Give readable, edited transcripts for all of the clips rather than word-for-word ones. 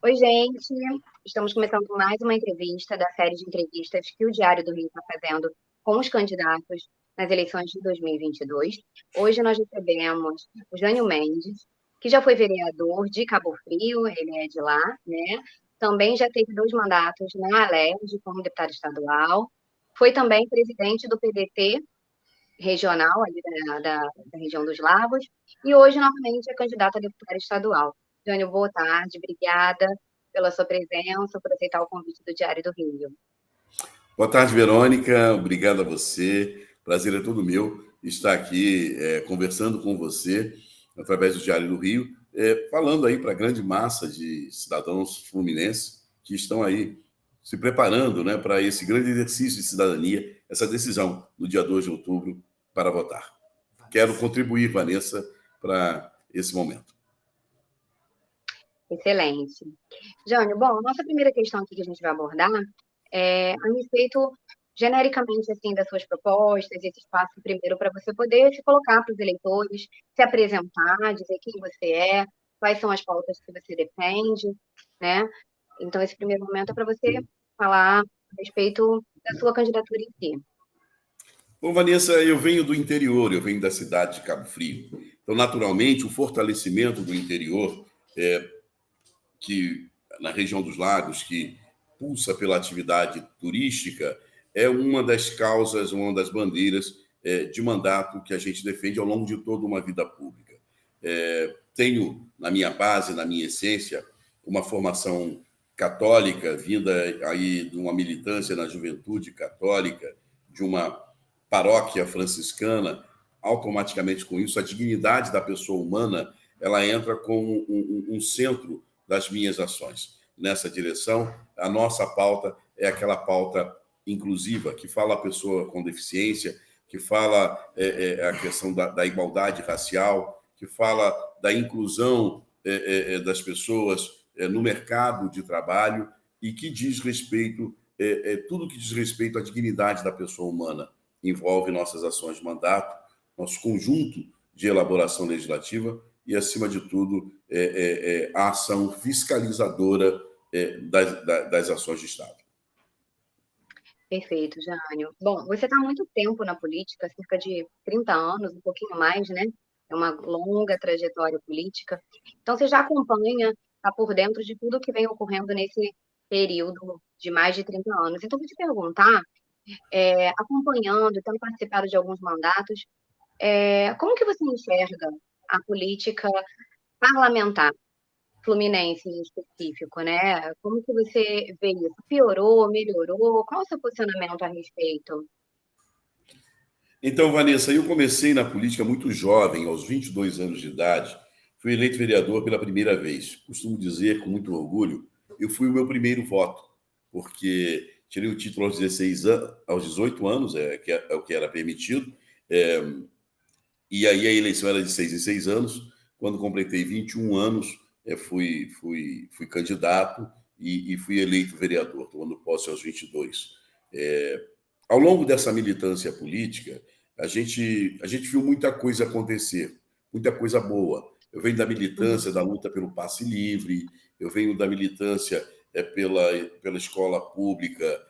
Oi, gente. Estamos começando mais uma entrevista da série de entrevistas que o Diário do Rio está fazendo com os candidatos nas eleições de 2022. Hoje nós recebemos o Jânio Mendes, que já foi vereador de Cabo Frio, ele é de lá, né? Também já teve 2 mandatos na Alerj como deputado estadual. Foi também presidente do PDT regional, ali da região dos Lagos, e hoje, novamente, é candidato a deputado estadual. Jânio, boa tarde, obrigada pela sua presença, por aceitar o convite do Diário do Rio. Boa tarde, Verônica. Obrigado a você. Prazer é todo meu estar aqui conversando com você através do Diário do Rio, falando aí para a grande massa de cidadãos fluminenses que estão aí se preparando, né, para esse grande exercício de cidadania, essa decisão no dia 2 de outubro para votar. Quero contribuir, Vanessa, para esse momento. Excelente. Jânio, bom, a nossa primeira questão aqui que a gente vai abordar é a respeito, genericamente, assim, das suas propostas, esse espaço primeiro para você poder se colocar para os eleitores, se apresentar, dizer quem você é, quais são as pautas que você defende, né? Então, esse primeiro momento é para você falar a respeito da sua candidatura em si. Bom, Vanessa, eu venho do interior, eu venho da cidade de Cabo Frio. Então, naturalmente, o fortalecimento do interior, que na região dos lagos, que pulsa pela atividade turística, é uma das causas, uma das bandeiras de mandato que a gente defende ao longo de toda uma vida pública. Tenho na minha base, na minha essência, uma formação católica, vinda aí de uma militância na juventude católica, de uma paróquia franciscana. Automaticamente com isso, a dignidade da pessoa humana, ela entra como um centro das minhas ações. Nessa direção, a nossa pauta é aquela pauta inclusiva, que fala a pessoa com deficiência, que fala a questão da igualdade racial, que fala da inclusão das pessoas no mercado de trabalho e que diz respeito, tudo que diz respeito à dignidade da pessoa humana. Envolve nossas ações de mandato, nosso conjunto de elaboração legislativa e, acima de tudo, a ação fiscalizadora das ações de Estado. Perfeito, Jânio. Bom, você está há muito tempo na política, cerca de 30 anos, um pouquinho mais, né? É uma longa trajetória política. Então, você já acompanha, está por dentro de tudo que vem ocorrendo nesse período de mais de 30 anos. Então, vou te perguntar, acompanhando, tendo participado de alguns mandatos, como que você enxerga a política parlamentar fluminense em específico, né? Como que você vê isso? Piorou, melhorou? Qual o seu posicionamento a respeito? Então, Vanessa, eu comecei na política muito jovem, aos 22 anos de idade. Fui eleito vereador pela primeira vez. Costumo dizer com muito orgulho, eu fui o meu primeiro voto, porque tirei o título aos 16 anos, aos 18 anos, que é o que era permitido, e aí a eleição era de 6 em 6 anos. Quando completei 21 anos, fui candidato e fui eleito vereador, tomando posse aos 22. Ao longo dessa militância política, a gente viu muita coisa acontecer, muita coisa boa. Eu venho da militância da luta pelo passe livre, eu venho da militância pela escola pública,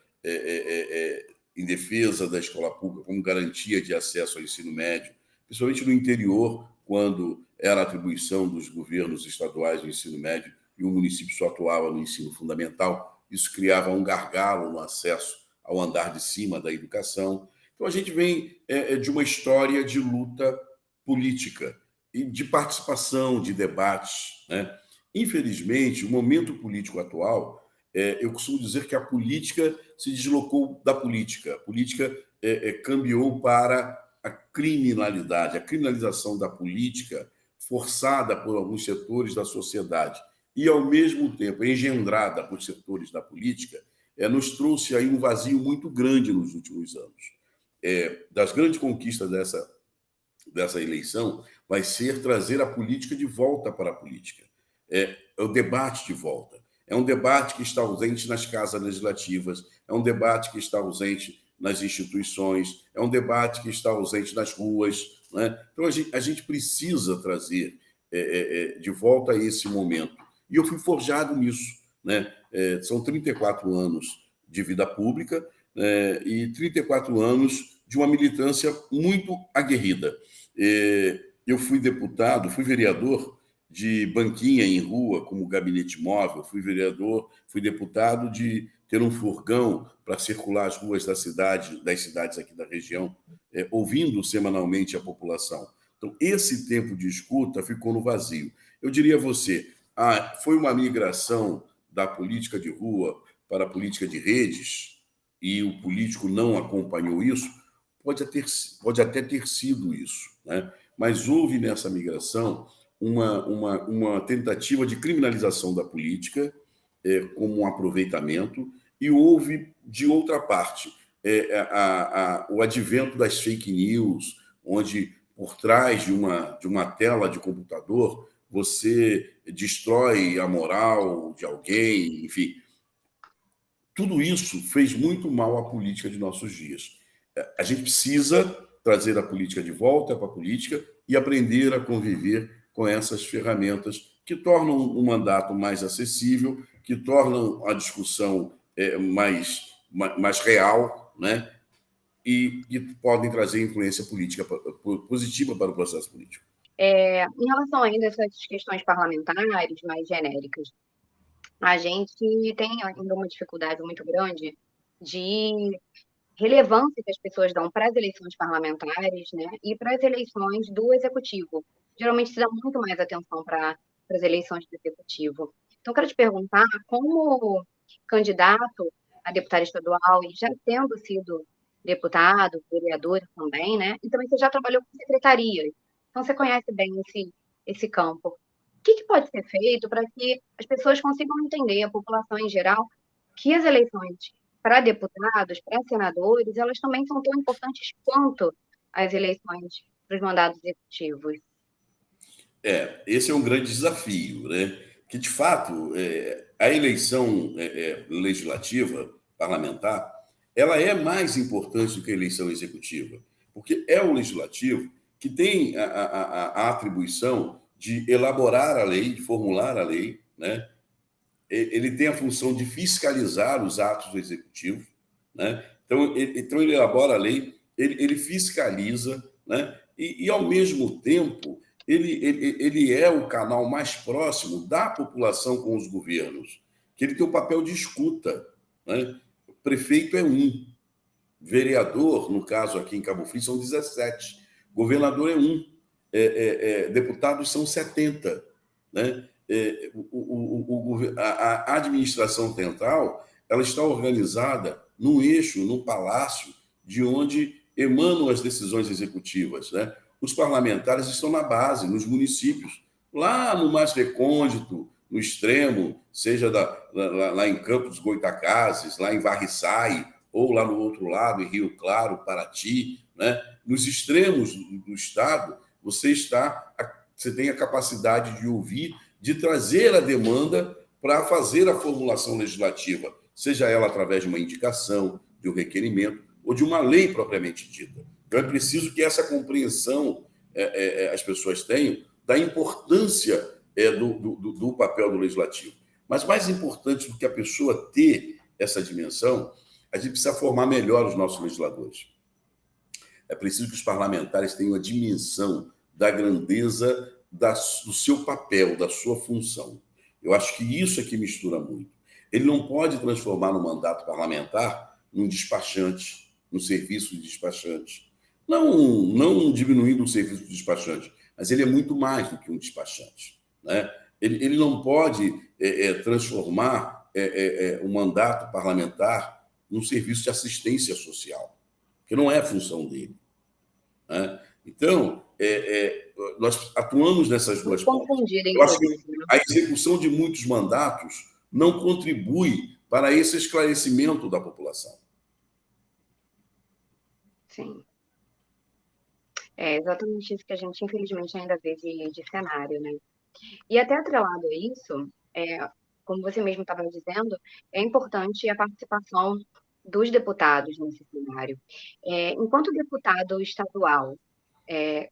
em defesa da escola pública como garantia de acesso ao ensino médio, principalmente no interior, quando era a atribuição dos governos estaduais do ensino médio e o município só atuava no ensino fundamental. Isso criava um gargalo no acesso ao andar de cima da educação. Então, a gente vem de uma história de luta política e de participação, de debates, né? Infelizmente, o momento político atual, eu costumo dizer que a política se deslocou da política. A política cambiou para a criminalidade, a criminalização da política forçada por alguns setores da sociedade e, ao mesmo tempo, engendrada por setores da política, nos trouxe aí um vazio muito grande nos últimos anos. Das grandes conquistas dessa eleição vai ser trazer a política de volta para a política. É o debate de volta. É um debate que está ausente nas casas legislativas, é um debate que está ausente nas instituições, é um debate que está ausente nas ruas, né? Então, a gente precisa trazer de volta esse momento. E eu fui forjado nisso. né? São 34 anos de vida pública, e 34 anos de uma militância muito aguerrida. Eu fui deputado, fui vereador de banquinha em rua, como gabinete móvel, fui vereador, fui deputado de ter um furgão para circular as ruas da cidade, das cidades aqui da região, ouvindo semanalmente a população. Então, esse tempo de escuta ficou no vazio. Eu diria a você, foi uma migração da política de rua para a política de redes, e o político não acompanhou isso, pode até ter sido isso, né? Mas houve nessa migração uma tentativa de criminalização da política, como um aproveitamento, e houve, de outra parte, o advento das fake news, onde, por trás de uma tela de computador, você destrói a moral de alguém, enfim. Tudo isso fez muito mal à política de nossos dias. A gente precisa trazer a política de volta para a política e aprender a conviver com essas ferramentas que tornam o mandato mais acessível, que tornam a discussão mais real, né? E que podem trazer influência política positiva para o processo político. Em relação ainda a essas questões parlamentares mais genéricas, a gente tem ainda uma dificuldade muito grande de relevância que as pessoas dão para as eleições parlamentares, né, e para as eleições do executivo. Geralmente se dá muito mais atenção para as eleições do executivo. Então, eu quero te perguntar, como candidato a deputado estadual e já tendo sido deputado, vereador também, né, e também você já trabalhou com secretarias, então você conhece bem esse campo. O que pode ser feito para que as pessoas consigam entender, a população em geral, que as eleições para deputados, para senadores, elas também são tão importantes quanto as eleições para os mandatos executivos? Esse é um grande desafio, né? Que, de fato, a eleição legislativa, parlamentar, ela é mais importante do que a eleição executiva, porque é o legislativo que tem a atribuição de elaborar a lei, de formular a lei, né? Ele tem a função de fiscalizar os atos do executivo, né? Então, ele elabora a lei, ele fiscaliza, né? E, ao mesmo tempo, ele é o canal mais próximo da população com os governos, que ele tem o papel de escuta, né? O prefeito é um, vereador, no caso aqui em Cabo Frio, são 17, governador é um, deputados são 70, né? A administração central, ela está organizada num eixo, num palácio, de onde emanam as decisões executivas, né? Os parlamentares estão na base, nos municípios, lá no mais recôndito, no extremo, seja lá em Campos dos Goitacazes, lá em Varriçai, ou lá no outro lado, em Rio Claro, Paraty, né? Nos extremos do estado, você tem a capacidade de ouvir, de trazer a demanda para fazer a formulação legislativa, seja ela através de uma indicação, de um requerimento ou de uma lei propriamente dita. Então, é preciso que essa compreensão as pessoas tenham da importância do papel do legislativo. Mas mais importante do que a pessoa ter essa dimensão, a gente precisa formar melhor os nossos legisladores. É preciso que os parlamentares tenham a dimensão da grandeza do seu papel, da sua função. Eu acho que isso é que mistura muito. Ele não pode transformar no mandato parlamentar num despachante, num serviço de despachante. Não diminuindo o serviço de despachante, mas ele é muito mais do que um despachante, né? Ele não pode transformar o mandato parlamentar num serviço de assistência social, que não é a função dele, né? Então, nós atuamos nessas duas pontas. Eu acho que a execução de muitos mandatos não contribui para esse esclarecimento da população. Sim. É exatamente isso que a gente, infelizmente, ainda vê de cenário, né? E até atrelado a isso, como você mesmo estava dizendo, é importante a participação dos deputados nesse cenário. Enquanto deputado estadual,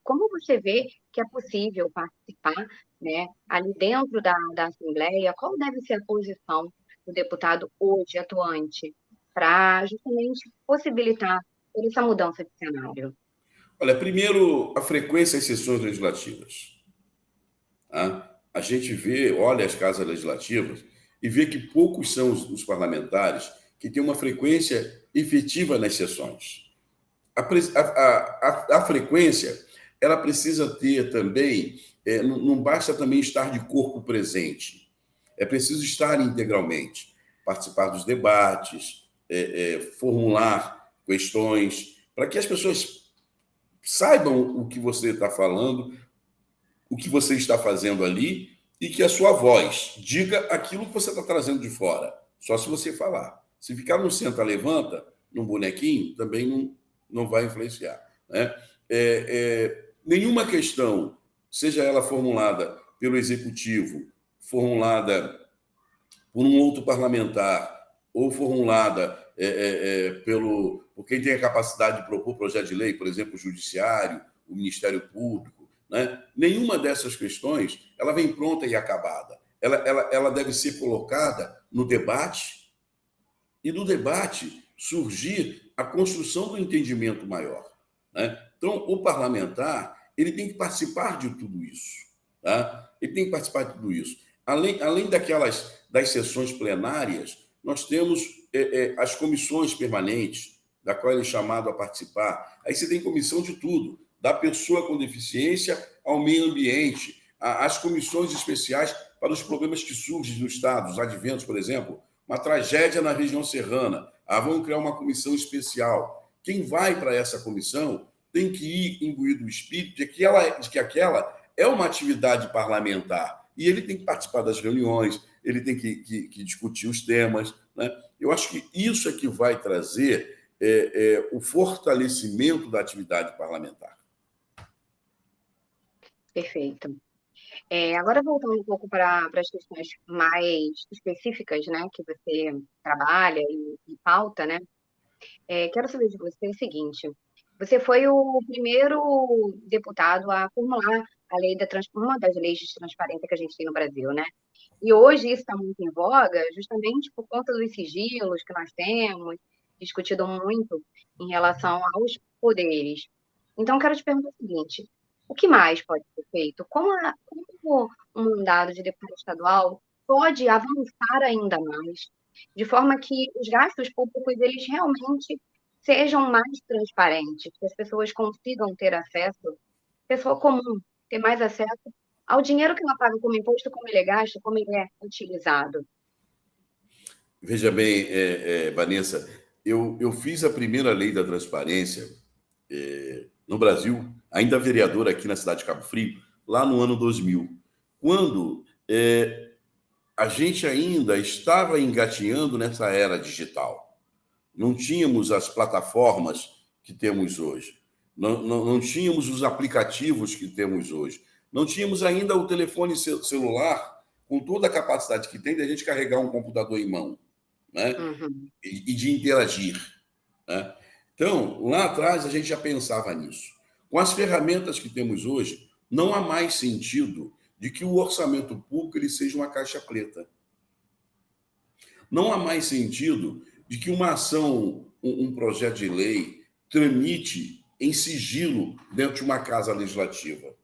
como você vê que é possível participar, né, ali dentro da Assembleia? Qual deve ser a posição do deputado hoje atuante para justamente possibilitar toda essa mudança de cenário? Olha, primeiro, a frequência às sessões legislativas. Tá? A gente vê, olha as casas legislativas e vê que poucos são os parlamentares que têm uma frequência efetiva nas sessões. A frequência, ela precisa ter também, não basta também estar de corpo presente, é preciso estar integralmente, participar dos debates, formular questões, para que as pessoas saibam o que você está falando, o que você está fazendo ali, e que a sua voz diga aquilo que você está trazendo de fora, só se você falar. Se ficar no senta, levanta, num bonequinho, também não vai influenciar. Né? Nenhuma questão, seja ela formulada pelo executivo, formulada por um outro parlamentar, ou formulada por quem tem a capacidade de propor projeto de lei, por exemplo, o Judiciário, o Ministério Público, né? Nenhuma dessas questões ela vem pronta e acabada. Ela deve ser colocada no debate, e do debate surgir a construção do entendimento maior. Né? Então, o parlamentar ele tem que participar de tudo isso. Tá? Ele tem que participar de tudo isso. Além das sessões plenárias, nós temos as comissões permanentes, da qual ele é chamado a participar. Aí você tem comissão de tudo, da pessoa com deficiência ao meio ambiente, as comissões especiais para os problemas que surgem no Estado, os adventos, por exemplo, uma tragédia na região serrana. Vamos criar uma comissão especial. Quem vai para essa comissão tem que ir imbuído do espírito de que aquela é uma atividade parlamentar. E ele tem que participar das reuniões, ele tem que discutir os temas. Né? Eu acho que isso é que vai trazer o fortalecimento da atividade parlamentar. Perfeito. Agora, voltando um pouco para as questões mais específicas, né, que você trabalha e pauta, né? Quero saber de você o seguinte: você foi o primeiro deputado a formular a lei uma das leis de transparência que a gente tem no Brasil, né? E hoje isso está muito em voga, justamente por conta dos sigilos que nós temos, discutido muito em relação aos poderes. Então, quero te perguntar o seguinte: o que mais pode ser feito? Como um mandado de deputado estadual pode avançar ainda mais, de forma que os gastos públicos eles realmente sejam mais transparentes, que as pessoas consigam ter acesso, pessoa comum, ter mais acesso ao dinheiro que ela paga como imposto, como ele é gasto, como ele é utilizado. Veja bem, Vanessa, eu fiz a primeira lei da transparência no Brasil, ainda vereador aqui na cidade de Cabo Frio, lá no ano 2000, quando a gente ainda estava engatinhando nessa era digital. Não tínhamos as plataformas que temos hoje. Não tínhamos os aplicativos que temos hoje. Não tínhamos ainda o telefone celular com toda a capacidade que tem de a gente carregar um computador em mão, né? Uhum. E de interagir. Né? Então, lá atrás, a gente já pensava nisso. Com as ferramentas que temos hoje, não há mais sentido de que o orçamento público ele seja uma caixa preta. Não há mais sentido de que uma ação, um projeto de lei, tramite em sigilo dentro de uma casa legislativa.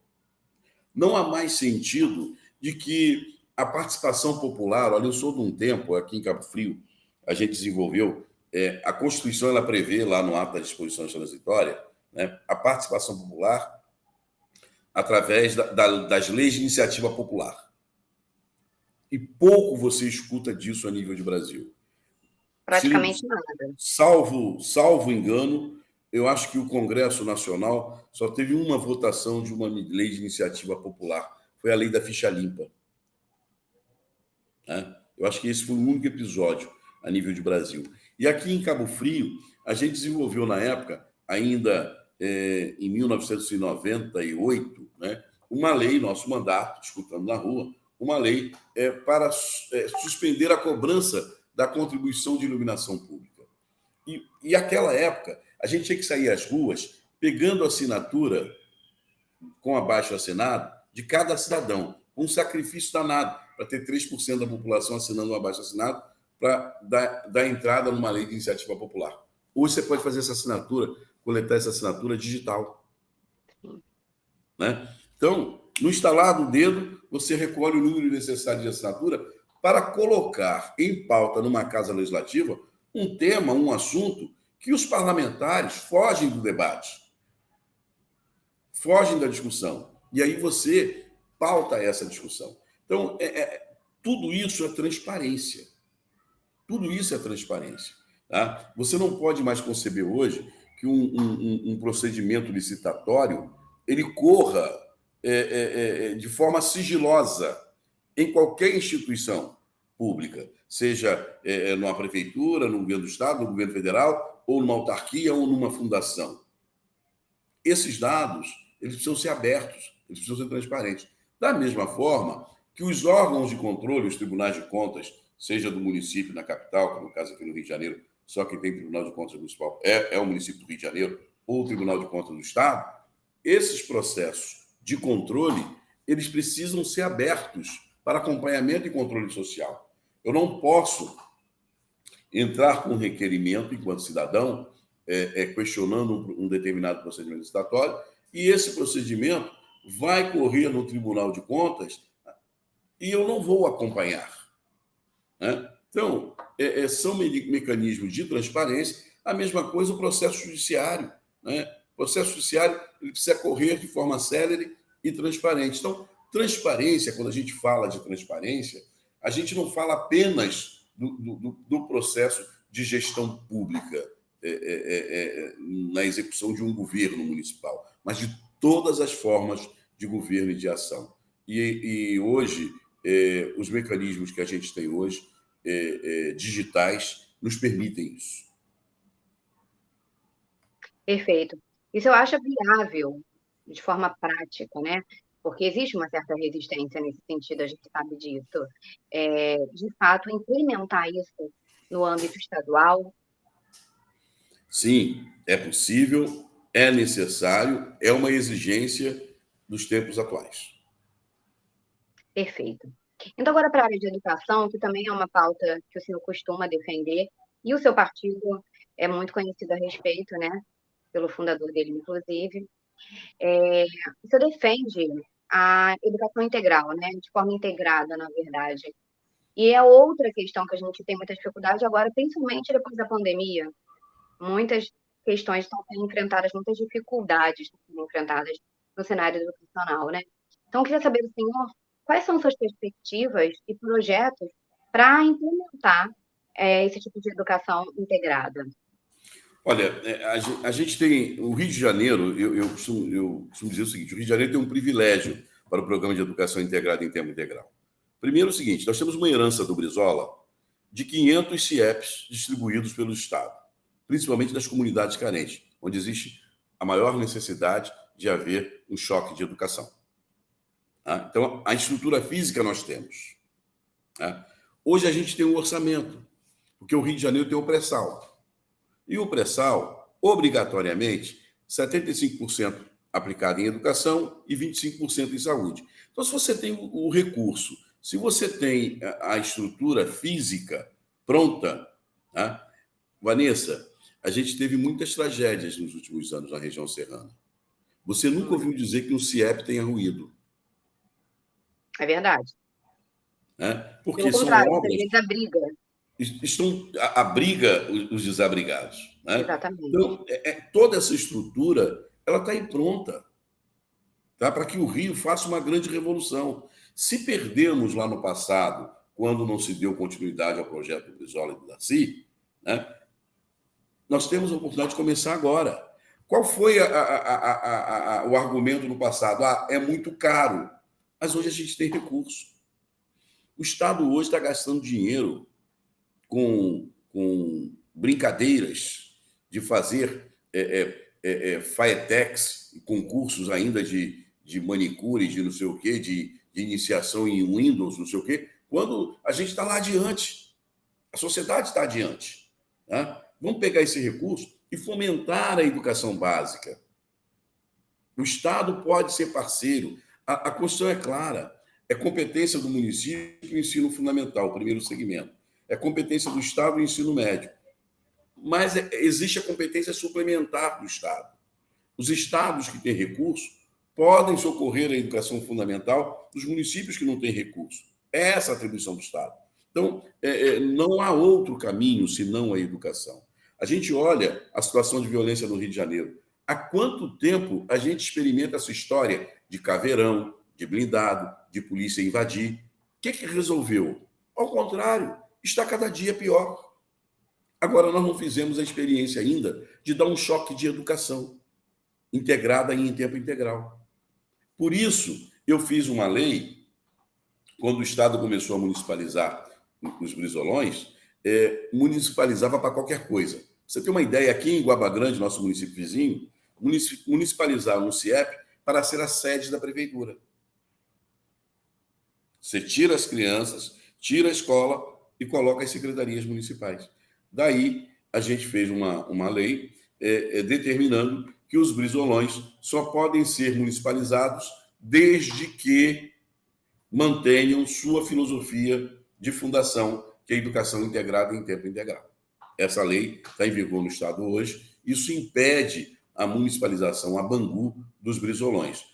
Não há mais sentido de que a participação popular, olha, eu sou de um tempo, aqui em Cabo Frio, a gente desenvolveu, a Constituição ela prevê lá no ato da disposição transitória, né, a participação popular através das leis de iniciativa popular. E pouco você escuta disso a nível de Brasil. Praticamente nada. Salvo engano, eu acho que o Congresso Nacional só teve uma votação de uma lei de iniciativa popular. Foi a lei da ficha limpa. Né? Eu acho que esse foi o único episódio a nível de Brasil. E aqui em Cabo Frio, a gente desenvolveu na época, ainda em 1998, né, uma lei, nosso mandato, escutando na rua, uma lei para suspender a cobrança da contribuição de iluminação pública. E aquela época, a gente tinha que sair às ruas pegando a assinatura com abaixo assinado de cada cidadão, um sacrifício danado para ter 3% da população assinando um abaixo assinado para dar entrada numa lei de iniciativa popular. Hoje você pode fazer essa assinatura, coletar essa assinatura digital. Né? Então, no instalar do dedo, você recolhe o número necessário de assinatura para colocar em pauta numa casa legislativa um tema, um assunto que os parlamentares fogem do debate, fogem da discussão. E aí você pauta essa discussão. Então, tudo isso é transparência. Tudo isso é transparência. Tá? Você não pode mais conceber hoje que um procedimento licitatório ele corra de forma sigilosa em qualquer instituição pública, seja numa prefeitura, no governo do estado, no governo federal, ou numa autarquia, ou numa fundação. Esses dados eles precisam ser abertos, eles precisam ser transparentes. Da mesma forma que os órgãos de controle, os tribunais de contas, seja do município na capital, que no caso aqui no Rio de Janeiro, só quem tem Tribunal de Contas municipal é o município do Rio de Janeiro, ou o Tribunal de Contas do Estado, esses processos de controle, eles precisam ser abertos para acompanhamento e controle social. Eu não posso entrar com um requerimento, enquanto cidadão, questionando um determinado procedimento licitatório, e esse procedimento vai correr no Tribunal de Contas e eu não vou acompanhar. Né? Então, são mecanismos de transparência. A mesma coisa o processo judiciário. Né? O processo judiciário ele precisa correr de forma célere e transparente. Então, transparência, quando a gente fala de transparência, a gente não fala apenas do processo de gestão pública na execução de um governo municipal, mas de todas as formas de governo e de ação. E hoje, os mecanismos que a gente tem hoje, digitais, nos permitem isso. Perfeito. Isso eu acho viável de forma prática, né? Porque existe uma certa resistência nesse sentido, a gente sabe disso. De fato, implementar isso no âmbito estadual. Sim, é possível, é necessário, é uma exigência dos tempos atuais. Perfeito. Então, agora para a área de educação, que também é uma pauta que o senhor costuma defender, e o seu partido é muito conhecido a respeito, né? Pelo fundador dele, inclusive. O senhor defende a educação integral, né? De forma integrada, na verdade. E é outra questão que a gente tem muita dificuldade agora, principalmente depois da pandemia. Muitas questões estão sendo enfrentadas, muitas dificuldades estão sendo enfrentadas no cenário educacional, né? Então, eu queria saber do senhor quais são suas perspectivas e projetos para implementar esse tipo de educação integrada. Olha, a gente tem o Rio de Janeiro, eu costumo dizer o seguinte, o Rio de Janeiro tem um privilégio para o programa de educação integrada em tempo integral. Primeiro é o seguinte, nós temos uma herança do Brizola de 500 CIEPs distribuídos pelo Estado, principalmente das comunidades carentes, onde existe a maior necessidade de haver um choque de educação. Tá? Então, a estrutura física nós temos. Tá? Hoje a gente tem um orçamento, porque o Rio de Janeiro tem o pré-sal. E o pré-sal, obrigatoriamente, 75% aplicado em educação e 25% em saúde. Então, se você tem o recurso, se você tem a estrutura física pronta, tá? Vanessa, a gente teve muitas tragédias nos últimos anos na região serrana. Você nunca ouviu dizer que um CIEP tenha ruído. É verdade. Né? Porque Pelo são contrário, obras ele abriga. abriga os desabrigados. Né? Exatamente. Então, toda essa estrutura ela está pronta, tá? Para que o Rio faça uma grande revolução. Se perdemos lá no passado, quando não se deu continuidade ao projeto do Brizola e do Darcy, né? Nós temos a oportunidade de começar agora. Qual foi o argumento no passado? É muito caro, mas hoje a gente tem recurso. O Estado hoje está gastando dinheiro com brincadeiras de fazer FAETEX, concursos ainda de manicure, de não sei o quê, de iniciação em Windows, não sei o quê, quando a gente está lá adiante. A sociedade está adiante. Tá? Vamos pegar esse recurso e fomentar a educação básica. O Estado pode ser parceiro. A Constituição é clara. É competência do município o ensino fundamental, o primeiro segmento. é competência do Estado o ensino médio. Mas existe a competência suplementar do Estado. Os estados que têm recurso podem socorrer a educação fundamental dos municípios que não têm recurso. É essa a atribuição do Estado. Então, não há outro caminho senão a educação. A gente olha a situação de violência no Rio de Janeiro. Há quanto tempo a gente experimenta essa história de caveirão, de blindado, de polícia invadir? O que resolveu? Ao contrário, está cada dia pior. Agora, nós não fizemos a experiência ainda de dar um choque de educação integrada em tempo integral. Por isso, eu fiz uma lei, quando o Estado começou a municipalizar os brisolões, municipalizava para qualquer coisa. Você tem uma ideia, aqui em Guaba Grande, nosso município vizinho, municipalizaram um CIEP para ser a sede da prefeitura. Você tira as crianças, tira a escola e coloca as secretarias municipais. Daí, a gente fez uma lei determinando que os brisolões só podem ser municipalizados desde que mantenham sua filosofia de fundação, que é a educação integrada em tempo integral. Essa lei está em vigor no Estado hoje. Isso impede a municipalização a Bangu dos brisolões.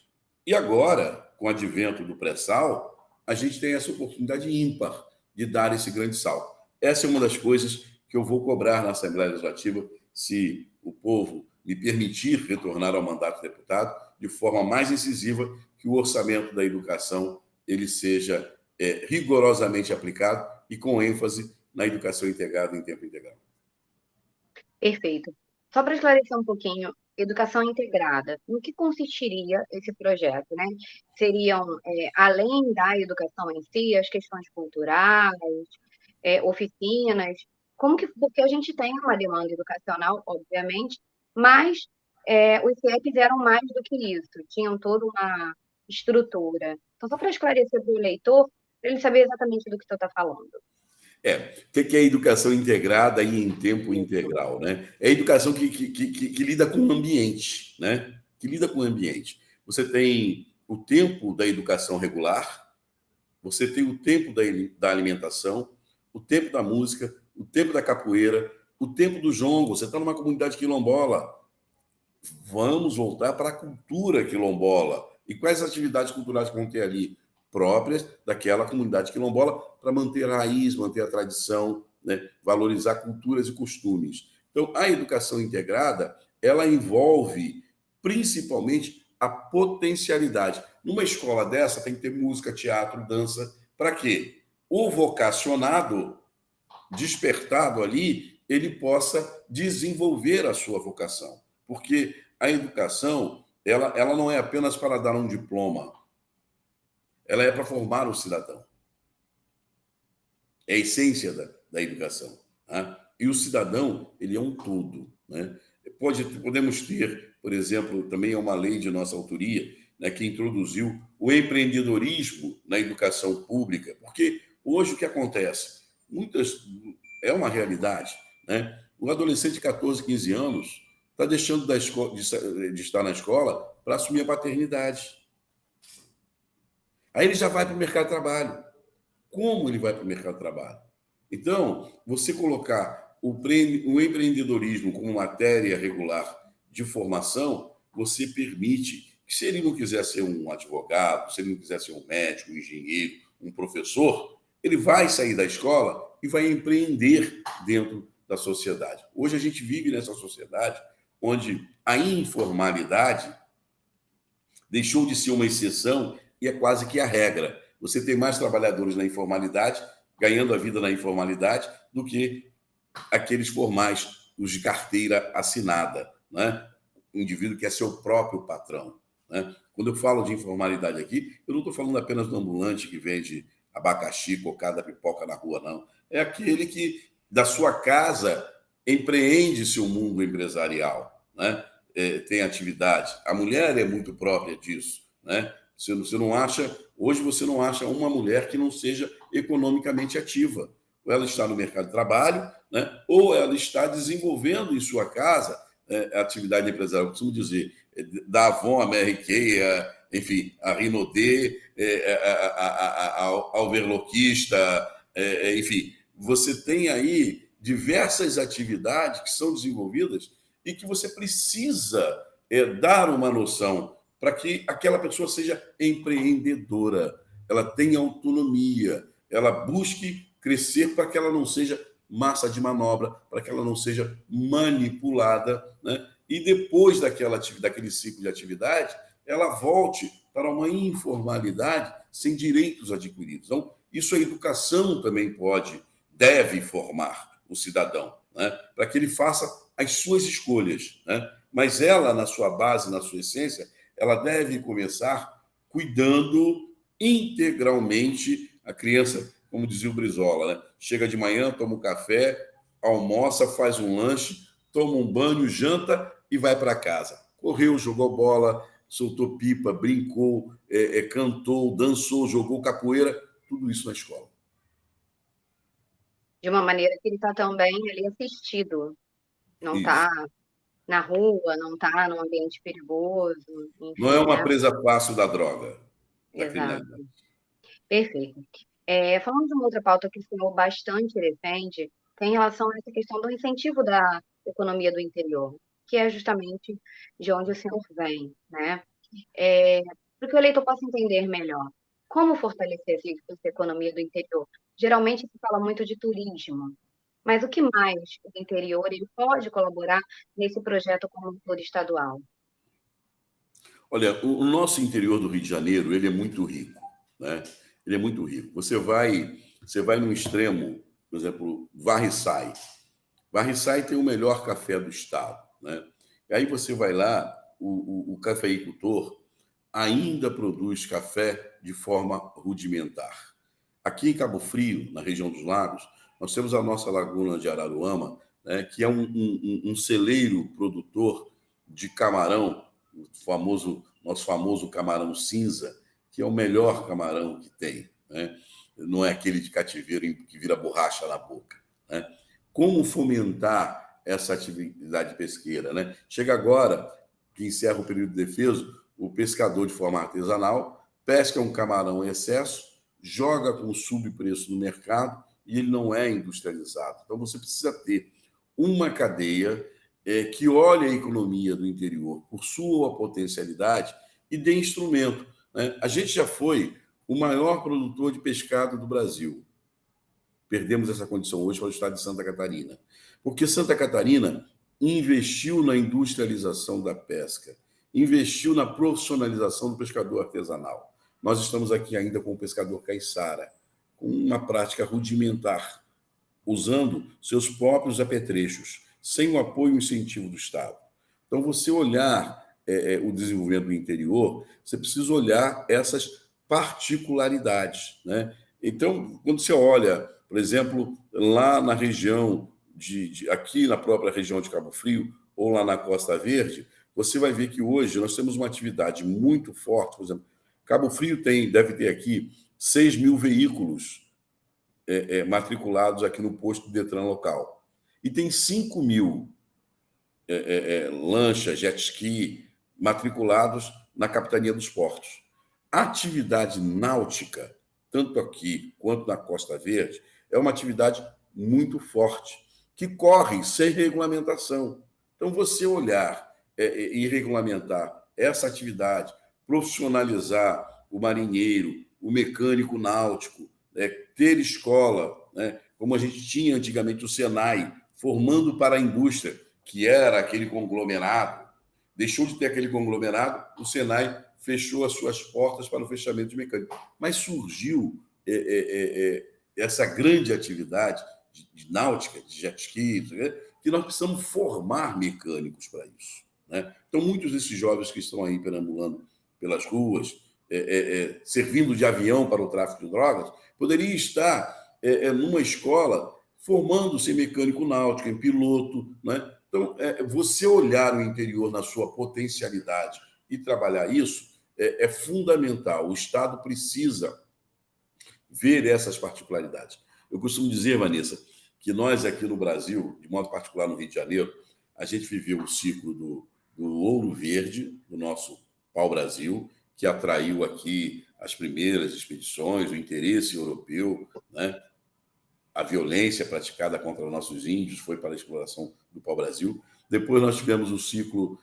E agora, com o advento do pré-sal, a gente tem essa oportunidade ímpar de dar esse grande salto. Essa é uma das coisas que eu vou cobrar na Assembleia Legislativa, se o povo me permitir retornar ao mandato de deputado, de forma mais incisiva, que o orçamento da educação ele seja rigorosamente aplicado e com ênfase na educação integrada em tempo integral. Perfeito. Só para esclarecer um pouquinho, educação integrada, no que consistiria esse projeto, né? Seriam, além da educação em si, as questões culturais, oficinas, porque a gente tem uma demanda educacional, obviamente, mas os CIEPs eram mais do que isso, tinham toda uma estrutura. Então, só para esclarecer para o eleitor, para ele saber exatamente do que você está falando. O que é educação integrada e em tempo integral, né? É a educação que lida com o ambiente, né? Que lida com o ambiente. Você tem o tempo da educação regular, você tem o tempo da alimentação, o tempo da música, o tempo da capoeira, o tempo do jongo. Você está numa comunidade quilombola. Vamos voltar para a cultura quilombola. E quais atividades culturais que vão ter ali? Próprias daquela comunidade quilombola, para manter a raiz, manter a tradição, né? Valorizar culturas e costumes. Então, a educação integrada, ela envolve principalmente a potencialidade. Numa escola dessa, tem que ter música, teatro, dança. Para quê? O vocacionado, despertado ali, ele possa desenvolver a sua vocação. Porque a educação, ela não é apenas para dar um diploma, ela é para formar o cidadão. É a essência da educação. Né? E o cidadão, ele é um todo. Né? Podemos ter, por exemplo, também é uma lei de nossa autoria, né, que introduziu o empreendedorismo na educação pública, porque hoje o que acontece? É uma realidade. Né? O adolescente de 14, 15 anos está deixando de estar na escola para assumir a paternidade. Aí ele já vai para o mercado de trabalho. Como ele vai para o mercado de trabalho? Então, você colocar o empreendedorismo como matéria regular de formação, você permite que, se ele não quiser ser um advogado, se ele não quiser ser um médico, um engenheiro, um professor, ele vai sair da escola e vai empreender dentro da sociedade. Hoje a gente vive nessa sociedade onde a informalidade deixou de ser uma exceção e é quase que a regra. Você tem mais trabalhadores na informalidade, ganhando a vida na informalidade, do que aqueles formais, os de carteira assinada, né? O indivíduo que é seu próprio patrão. Né? Quando eu falo de informalidade aqui, eu não estou falando apenas do ambulante que vende abacaxi, cocada, pipoca na rua, não. É aquele que, da sua casa, empreende seu mundo empresarial, né? Tem atividade. A mulher é muito própria disso, né? Você não acha, hoje você não acha uma mulher que não seja economicamente ativa. Ou ela está no mercado de trabalho, né? Ou ela está desenvolvendo em sua casa a atividade empresarial. Eu costumo dizer, da Avon, a Mary Kay, enfim, a Rinodê, a Overloquista, enfim, você tem aí diversas atividades que são desenvolvidas e que você precisa dar uma noção para que aquela pessoa seja empreendedora, ela tenha autonomia, ela busque crescer para que ela não seja massa de manobra, para que ela não seja manipulada, né? E depois daquele ciclo de atividade, ela volte para uma informalidade sem direitos adquiridos. Então, isso a educação também deve formar o cidadão, né? Para que ele faça as suas escolhas, né? Mas ela, na sua base, na sua essência, ela deve começar cuidando integralmente a criança, como dizia o Brizola, né? Chega de manhã, toma um café, almoça, faz um lanche, toma um banho, janta e vai para casa. Correu, jogou bola, soltou pipa, brincou, cantou, dançou, jogou capoeira, tudo isso na escola. De uma maneira que ele está também ali assistido, não Isso. está na rua, não está num ambiente perigoso, Não é enfim, uma né? presa fácil da droga, da Exato, criminalidade. perfeito. Falando de uma outra pauta que foi bastante recente, tem relação a essa questão do incentivo da economia do interior, que é justamente de onde o senhor vem, né? Para que o eleitor possa entender melhor como fortalecer essa economia do interior. Geralmente se fala muito de turismo, mas o que mais o interior ele pode colaborar nesse projeto como um todo estadual? Olha, o nosso interior do Rio de Janeiro, ele é muito rico, né? Ele é muito rico. Você vai num extremo, por exemplo, Varriçai. Varriçai tem o melhor café do estado, né? E aí você vai lá, o cafeicultor ainda produz café de forma rudimentar. Aqui em Cabo Frio, na região dos lagos, nós temos a nossa Laguna de Araruama, né, que é um celeiro produtor de camarão, nosso famoso camarão cinza, que é o melhor camarão que tem, né? Não é aquele de cativeiro que vira borracha na boca, né? Como fomentar essa atividade pesqueira, né? Chega agora, que encerra o período defeso, o pescador de forma artesanal pesca um camarão em excesso, joga com subpreço no mercado e ele não é industrializado. Então você precisa ter uma cadeia que olhe a economia do interior por sua potencialidade e dê instrumento, né? A gente já foi o maior produtor de pescado do Brasil. Perdemos essa condição hoje para o estado de Santa Catarina. Porque Santa Catarina investiu na industrialização da pesca, investiu na profissionalização do pescador artesanal. Nós estamos aqui ainda com o pescador caiçara, com uma prática rudimentar, usando seus próprios apetrechos, sem o apoio e incentivo do Estado. Então, você olhar o desenvolvimento do interior, você precisa olhar essas particularidades, né? Então, quando você olha, por exemplo, lá na região aqui na própria região de Cabo Frio ou lá na Costa Verde, você vai ver que hoje nós temos uma atividade muito forte. Por exemplo, Cabo Frio deve ter aqui 6 mil veículos matriculados aqui no posto do Detran local. E tem 5 mil lanchas, jet ski, matriculados na Capitania dos Portos. A atividade náutica, tanto aqui quanto na Costa Verde, é uma atividade muito forte, que corre sem regulamentação. Então, você olhar e regulamentar essa atividade, profissionalizar o marinheiro, o mecânico náutico, ter escola, né, como a gente tinha antigamente o Senai, formando para a indústria, que era aquele conglomerado, deixou de ter aquele conglomerado, o Senai fechou as suas portas para o fechamento de mecânico. Mas surgiu essa grande atividade de náutica, de jet ski, que nós precisamos formar mecânicos para isso, né? Então, muitos desses jovens que estão aí perambulando pelas ruas, servindo de avião para o tráfico de drogas, poderiam estar numa escola formando-se em mecânico náutico, em piloto, né? Então, você olhar o interior na sua potencialidade e trabalhar isso é fundamental. O Estado precisa ver essas particularidades. Eu costumo dizer, Vanessa, que nós aqui no Brasil, de modo particular no Rio de Janeiro, a gente viveu o ciclo do ouro verde, do nosso pau-brasil, que atraiu aqui as primeiras expedições, o interesse europeu, né? a violência praticada contra nossos índios, foi para a exploração do pau-brasil. Depois nós tivemos o ciclo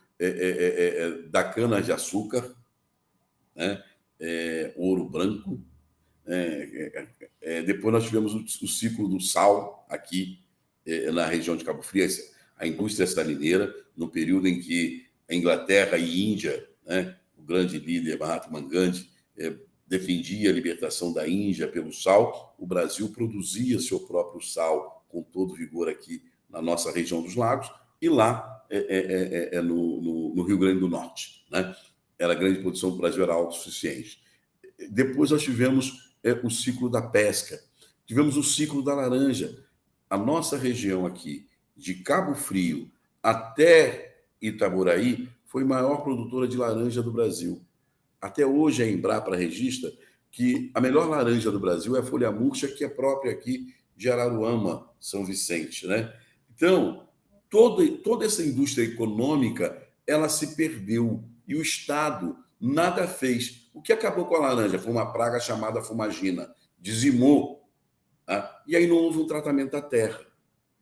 da cana-de-açúcar, né? Ouro Branco. Depois nós tivemos o ciclo do sal aqui na região de Cabo Frio, a indústria salineira, no período em que a Inglaterra e Índia, né, o grande líder Mahatma Gandhi defendia a libertação da Índia pelo sal, o Brasil produzia seu próprio sal com todo vigor aqui na nossa região dos lagos, e lá no Rio Grande do Norte, né? Era a grande produção do Brasil, era autossuficiente. Depois nós tivemos o ciclo da pesca, tivemos o ciclo da laranja. A nossa região aqui, de Cabo Frio até Itaboraí, foi a maior produtora de laranja do Brasil. Até hoje a Embrapa registra que a melhor laranja do Brasil é a folha murcha, que é própria aqui de Araruama, São Vicente, né? Então, toda essa indústria econômica, ela se perdeu e o Estado nada fez. O que acabou com a laranja foi uma praga chamada fumagina, dizimou, tá? E aí não houve um tratamento da terra.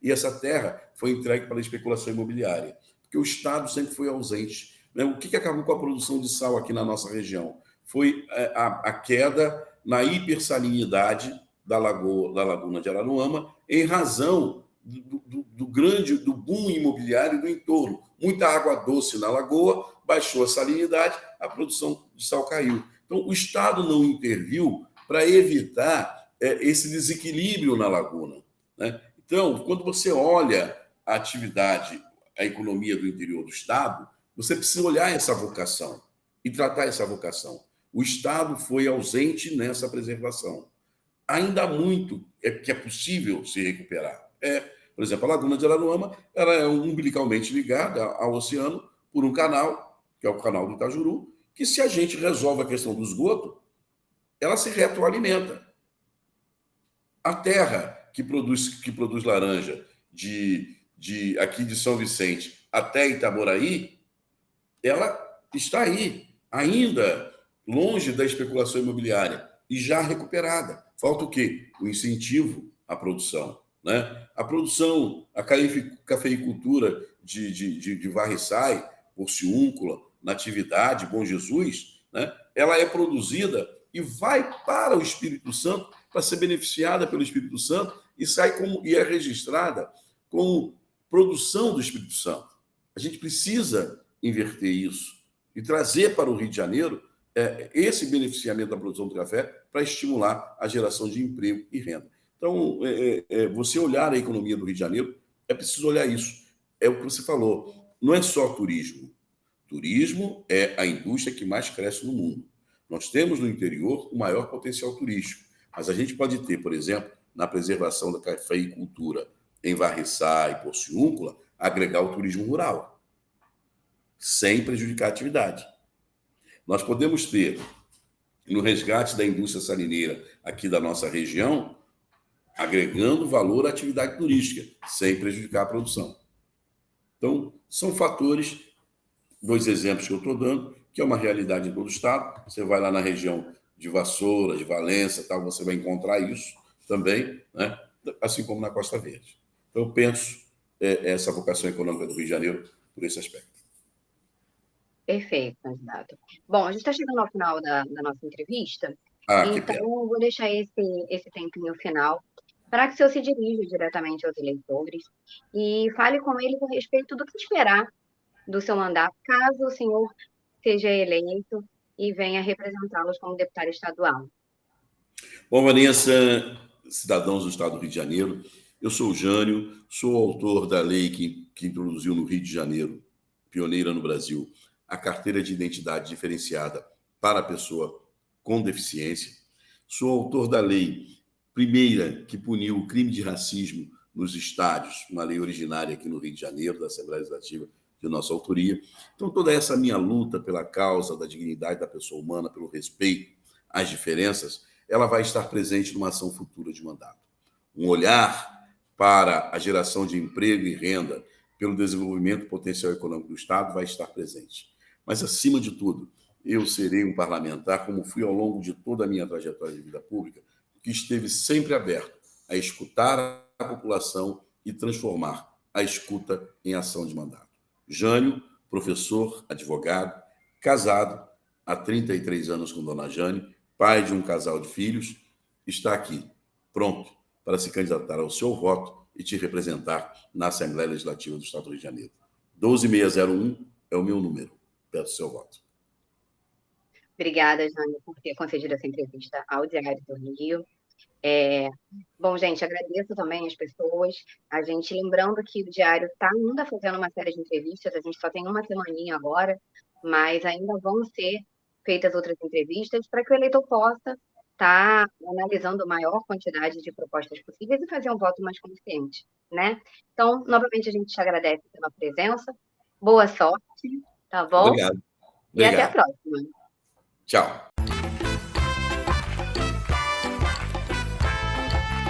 E essa terra foi entregue para a especulação imobiliária, porque o Estado sempre foi ausente. O que acabou com a produção de sal aqui na nossa região? Foi a queda na hipersalinidade da laguna de Araruama, em razão do boom imobiliário do entorno. Muita água doce na lagoa, baixou a salinidade, a produção de sal caiu. Então, o Estado não interviu para evitar esse desequilíbrio na laguna, né? Então, quando você olha a atividade, a economia do interior do Estado, você precisa olhar essa vocação e tratar essa vocação. O Estado foi ausente nessa preservação. Ainda há muito que é possível se recuperar. Por exemplo, a Laguna de Araruama, ela é umbilicalmente ligada ao oceano por um canal, que é o canal do Itajuru, que, se a gente resolve a questão do esgoto, ela se retroalimenta. A terra que produz laranja aqui de São Vicente até Itaboraí, ela está aí, ainda longe da especulação imobiliária e já recuperada. Falta o quê? O incentivo à produção, né? A produção, a cafeicultura de varriçai, porciúncula, Natividade, Bom Jesus, né? Ela é produzida e vai para o Espírito Santo para ser beneficiada pelo Espírito Santo e é registrada como produção do Espírito Santo. A gente precisa inverter isso e trazer para o Rio de Janeiro esse beneficiamento da produção do café para estimular a geração de emprego e renda. Então, você olhar a economia do Rio de Janeiro, é preciso olhar isso. É o que você falou, não é só turismo. Turismo é a indústria que mais cresce no mundo. Nós temos no interior o maior potencial turístico, mas a gente pode ter, por exemplo, na preservação da cafeicultura em varriçai e porciúncula, agregar o turismo rural, sem prejudicar a atividade. Nós podemos ter, no resgate da indústria salineira aqui da nossa região, agregando valor à atividade turística, sem prejudicar a produção. Então, são fatores, 2 exemplos que eu estou dando, que é uma realidade em todo o estado. Você vai lá na região de Vassoura, de Valença, tal, você vai encontrar isso também, né? Assim como na Costa Verde. Então, eu penso essa vocação econômica do Rio de Janeiro por esse aspecto. Perfeito, candidato. Bom, a gente está chegando ao final da nossa entrevista, então eu vou deixar esse tempinho final para que o senhor se dirija diretamente aos eleitores e fale com eles a respeito do que esperar do seu mandato, caso o senhor seja eleito e venha representá-los como deputado estadual. Bom, Vanessa, cidadãos do estado do Rio de Janeiro, eu sou o Jânio, sou autor da lei que introduziu no Rio de Janeiro, pioneira no Brasil, a carteira de identidade diferenciada para a pessoa com deficiência. Sou autor da lei primeira que puniu o crime de racismo nos estádios, uma lei originária aqui no Rio de Janeiro, da Assembleia Legislativa, de nossa autoria. Então, toda essa minha luta pela causa da dignidade da pessoa humana, pelo respeito às diferenças, ela vai estar presente numa ação futura de mandato. Um olhar para a geração de emprego e renda, pelo desenvolvimento potencial econômico do Estado, vai estar presente. Mas, acima de tudo, eu serei um parlamentar, como fui ao longo de toda a minha trajetória de vida pública, que esteve sempre aberto a escutar a população e transformar a escuta em ação de mandato. Jânio, professor, advogado, casado há 33 anos com Dona Jane, pai de um casal de filhos, está aqui, pronto para se candidatar ao seu voto e te representar na Assembleia Legislativa do Estado do Rio de Janeiro. 12601 é o meu número. Peço seu voto. Obrigada, Jânio, por ter concedido essa entrevista ao Diário do Rio. Bom, gente, agradeço também as pessoas. A gente, lembrando que o Diário está ainda fazendo uma série de entrevistas, a gente só tem uma semaninha agora, mas ainda vão ser feitas outras entrevistas para que o eleitor possa estar analisando a maior quantidade de propostas possíveis e fazer um voto mais consciente, né? Então, novamente, a gente te agradece pela presença. Boa sorte, tá bom? Obrigado. E até a Obrigado. próxima. Tchau.